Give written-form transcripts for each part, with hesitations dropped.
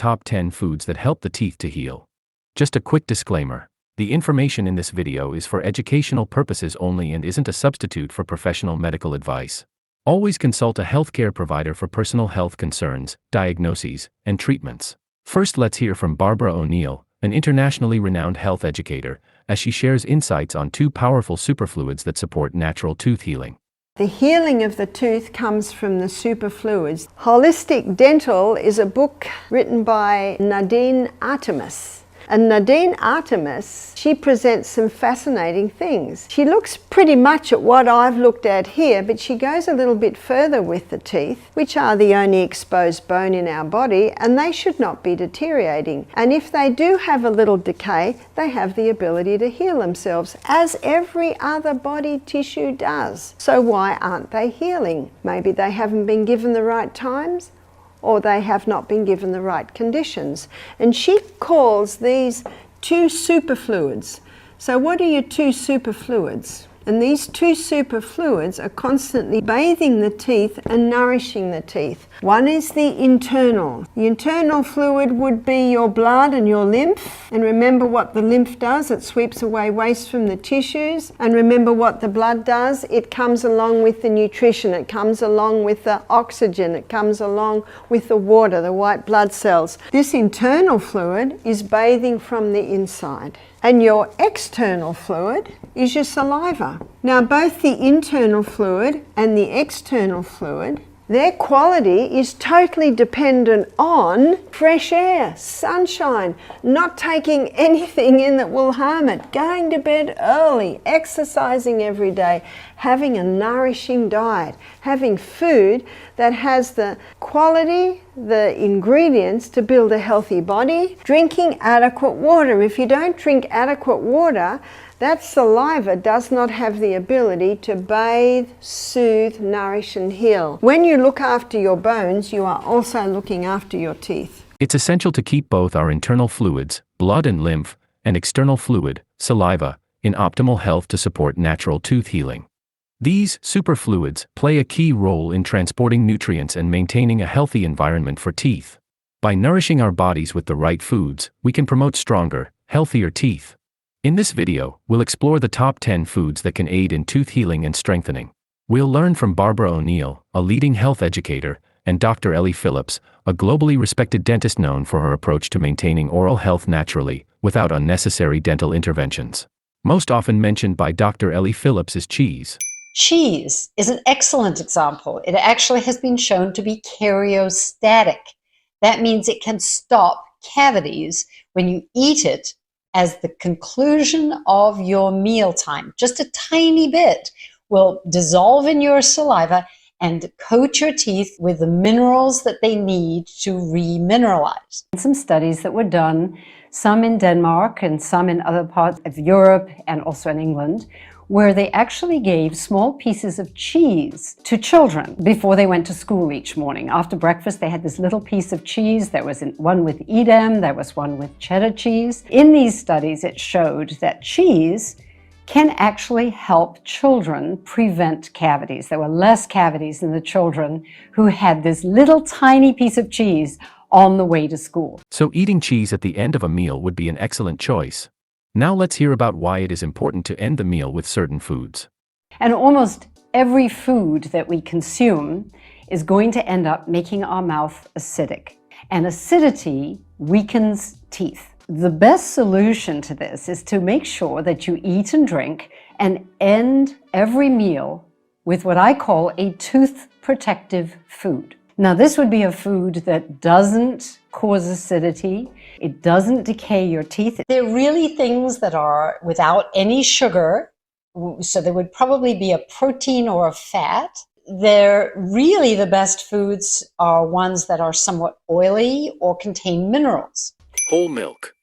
top 10 foods that help the teeth to heal. Just a quick disclaimer. The information in this video is for educational purposes only and isn't a substitute for professional medical advice. Always consult a healthcare provider for personal health concerns, diagnoses, and treatments. First, let's hear from Barbara O'Neill, an internationally renowned health educator, as she shares insights on 2 powerful superfluids that support natural tooth healing. The healing of the tooth comes from the superfluids. Holistic Dental is a book written by Nadine Artemis. And Nadine Artemis, she presents some fascinating things. She looks pretty much at what I've looked at here, but she goes a little bit further with the teeth, which are the only exposed bone in our body, and they should not be deteriorating. And if they do have a little decay, they have the ability to heal themselves, as every other body tissue does. So why aren't they healing? Maybe they haven't been given the right times, or they have not been given the right conditions. And she calls these 2 superfluids. So what are your 2 superfluids? And these 2 superfluids are constantly bathing the teeth and nourishing the teeth. One is the internal. The internal fluid would be your blood and your lymph. And remember what the lymph does, it sweeps away waste from the tissues. And remember what the blood does, it comes along with the nutrition, it comes along with the oxygen, it comes along with the water, the white blood cells. This internal fluid is bathing from the inside. And your external fluid is your saliva. Now, both the internal fluid and the external fluid, their quality is totally dependent on fresh air, sunshine, not taking anything in that will harm it, going to bed early, exercising every day, having a nourishing diet, having food that has the quality, the ingredients to build a healthy body, drinking adequate water. If you don't drink adequate water, that saliva does not have the ability to bathe, soothe, nourish, and heal. When you look after your bones, you are also looking after your teeth. It's essential to keep both our internal fluids, blood and lymph, and external fluid, saliva, in optimal health to support natural tooth healing. These superfluids play a key role in transporting nutrients and maintaining a healthy environment for teeth. By nourishing our bodies with the right foods, we can promote stronger, healthier teeth. In this video, we'll explore the top 10 foods that can aid in tooth healing and strengthening. We'll learn from Barbara O'Neill, a leading health educator, and Dr. Ellie Phillips, a globally respected dentist known for her approach to maintaining oral health naturally, without unnecessary dental interventions. Most often mentioned by Dr. Ellie Phillips is cheese. Cheese is an excellent example. It actually has been shown to be karyostatic. That means it can stop cavities when you eat it as the conclusion of your mealtime. Just a tiny bit will dissolve in your saliva and coat your teeth with the minerals that they need to remineralize. Some studies that were done, some in Denmark and some in other parts of Europe and also in England, where they actually gave small pieces of cheese to children before they went to school each morning. After breakfast, they had this little piece of cheese. There was one with Edam, there was one with cheddar cheese. In these studies, it showed that cheese can actually help children prevent cavities. There were less cavities in the children who had this little tiny piece of cheese on the way to school. So eating cheese at the end of a meal would be an excellent choice. Now let's hear about why it is important to end the meal with certain foods. And almost every food that we consume is going to end up making our mouth acidic. And acidity weakens teeth. The best solution to this is to make sure that you eat and drink and end every meal with what I call a tooth protective food. Now, this would be a food that doesn't cause acidity, it doesn't decay your teeth. They're really things that are without any sugar, so there would probably be a protein or a fat. They're really the best foods are ones that are somewhat oily or contain minerals. Whole milk.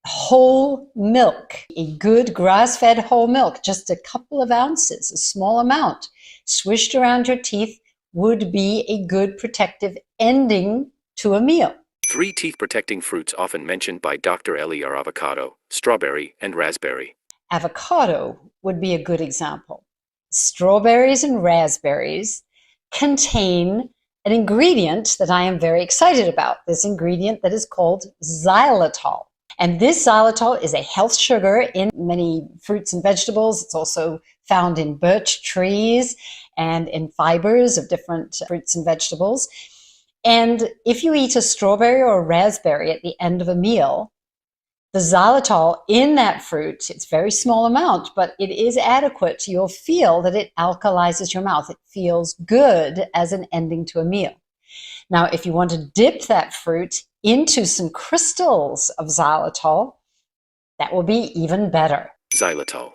Whole milk, a good grass-fed whole milk, just a couple of ounces, a small amount, swished around your teeth would be a good protective ending to a meal. 3 teeth-protecting fruits often mentioned by Dr. Ellie are avocado, strawberry, and raspberry. Avocado would be a good example. Strawberries and raspberries contain an ingredient that I am very excited about, this ingredient that is called xylitol. And this xylitol is a health sugar in many fruits and vegetables. It's also found in birch trees and in fibers of different fruits and vegetables. And if you eat a strawberry or a raspberry at the end of a meal, the xylitol in that fruit, it's a very small amount, but it is adequate. You'll feel that it alkalizes your mouth. It feels good as an ending to a meal. Now, if you want to dip that fruit into some crystals of xylitol, that will be even better. Xylitol.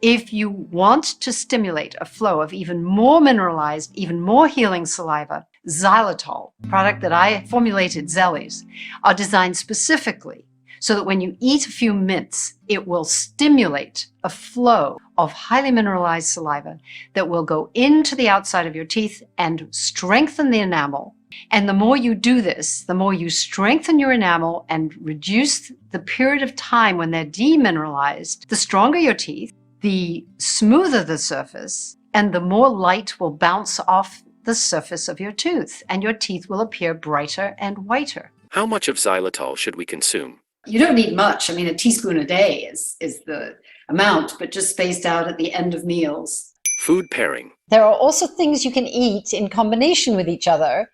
If you want to stimulate a flow of even more mineralized, even more healing saliva, Xylitol, product that I formulated, Zellies, are designed specifically so that when you eat a few mints, it will stimulate a flow of highly mineralized saliva that will go into the outside of your teeth and strengthen the enamel. And the more you do this, the more you strengthen your enamel and reduce the period of time when they're demineralized, the stronger your teeth, the smoother the surface, and the more light will bounce off the surface of your tooth, and your teeth will appear brighter and whiter. How much of xylitol should we consume? You don't need much. I mean, a teaspoon a day is the amount, but just spaced out at the end of meals. Food pairing. There are also things you can eat in combination with each other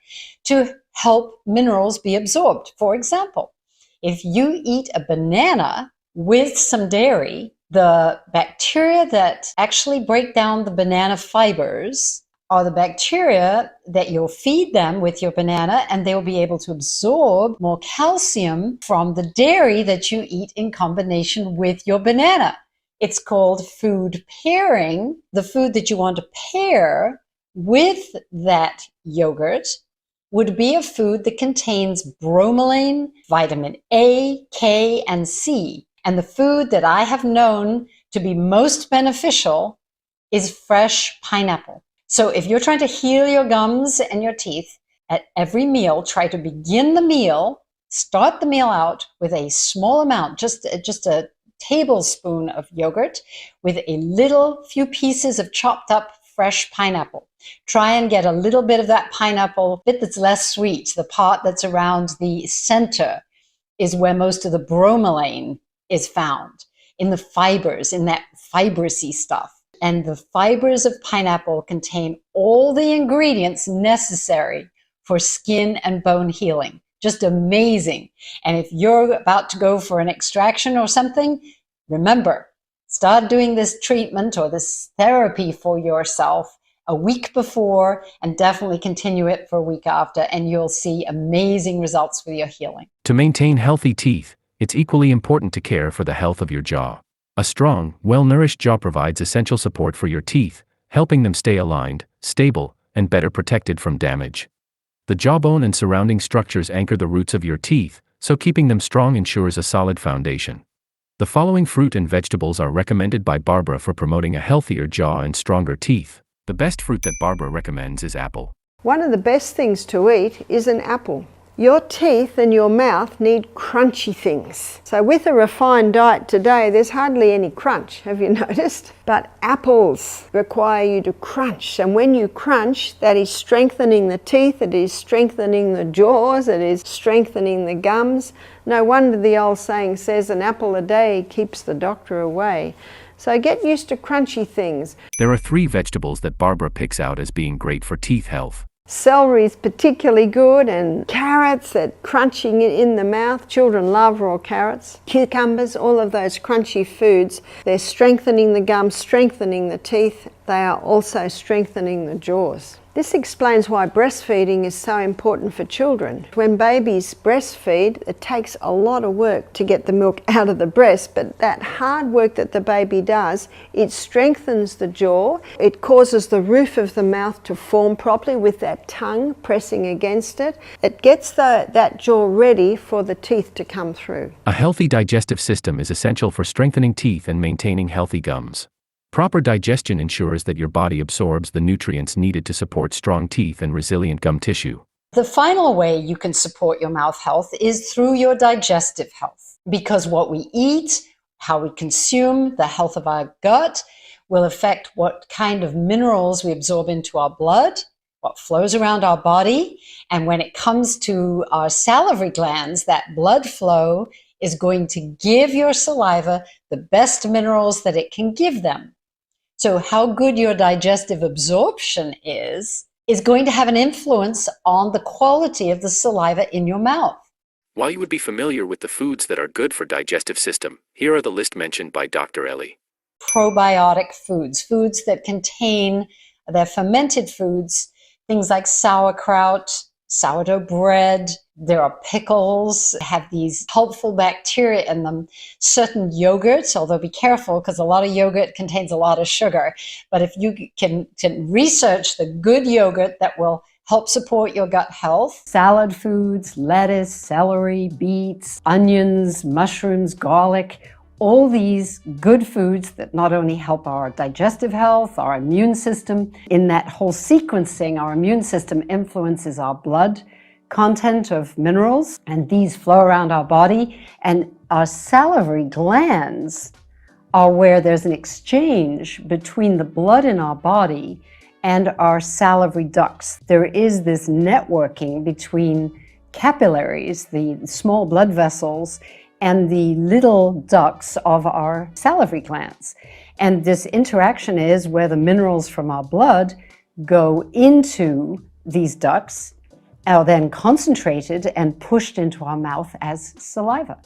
to help minerals be absorbed. For example, if you eat a banana with some dairy, the bacteria that actually break down the banana fibers are the bacteria that you'll feed them with your banana, and they will be able to absorb more calcium from the dairy that you eat in combination with your banana. It's called food pairing. The food that you want to pair with that yogurt would be a food that contains bromelain, vitamin A, K, and C. And the food that I have known to be most beneficial is fresh pineapple. So if you're trying to heal your gums and your teeth, at every meal, try to begin the meal, start the meal out with a small amount, just a tablespoon of yogurt with a little few pieces of chopped up fresh pineapple. Try and get a little bit of that pineapple, bit that's less sweet. The part that's around the center is where most of the bromelain is found, in the fibers, in that fibrous-y stuff. And the fibers of pineapple contain all the ingredients necessary for skin and bone healing. Just amazing. And if you're about to go for an extraction or something, remember, start doing this treatment or this therapy for yourself a week before, and definitely continue it for a week after, and you'll see amazing results with your healing. To maintain healthy teeth, it's equally important to care for the health of your jaw. A strong, well-nourished jaw provides essential support for your teeth, helping them stay aligned, stable, and better protected from damage. The jawbone and surrounding structures anchor the roots of your teeth, so keeping them strong ensures a solid foundation. The following fruit and vegetables are recommended by Barbara for promoting a healthier jaw and stronger teeth. The best fruit that Barbara recommends is apple. One of the best things to eat is an apple. Your teeth and your mouth need crunchy things. So with a refined diet today, there's hardly any crunch, have you noticed? But apples require you to crunch. And when you crunch, that is strengthening the teeth, it is strengthening the jaws, it is strengthening the gums. No wonder the old saying says an apple a day keeps the doctor away. So get used to crunchy things. There are 3 vegetables that Barbara picks out as being great for teeth health. Celery is particularly good, and carrots that crunching in the mouth. Children love raw carrots. Cucumbers, all of those crunchy foods, they're strengthening the gums, strengthening the teeth. They are also strengthening the jaws. This explains why breastfeeding is so important for children. When babies breastfeed, it takes a lot of work to get the milk out of the breast, but that hard work that the baby does, it strengthens the jaw. It causes the roof of the mouth to form properly with that tongue pressing against it. It gets that jaw ready for the teeth to come through. A healthy digestive system is essential for strengthening teeth and maintaining healthy gums. Proper digestion ensures that your body absorbs the nutrients needed to support strong teeth and resilient gum tissue. The final way you can support your mouth health is through your digestive health, because what we eat, how we consume, the health of our gut will affect what kind of minerals we absorb into our blood, what flows around our body. And when it comes to our salivary glands, that blood flow is going to give your saliva the best minerals that it can give them. So how good your digestive absorption is going to have an influence on the quality of the saliva in your mouth. While you would be familiar with the foods that are good for digestive system, here are the list mentioned by Dr. Ellie. Probiotic foods, foods that contain, they're fermented foods, things like sauerkraut, sourdough bread. There are pickles, have these helpful bacteria in them. Certain yogurts, although be careful because a lot of yogurt contains a lot of sugar. But if you can research the good yogurt that will help support your gut health. Salad foods, lettuce, celery, beets, onions, mushrooms, garlic, all these good foods that not only help our digestive health, our immune system. In that whole sequencing, our immune system influences our blood content of minerals, and these flow around our body. And our salivary glands are where there's an exchange between the blood in our body and our salivary ducts. There is this networking between capillaries, the small blood vessels, and the little ducts of our salivary glands. And this interaction is where the minerals from our blood go into these ducts, are then concentrated and pushed into our mouth as saliva.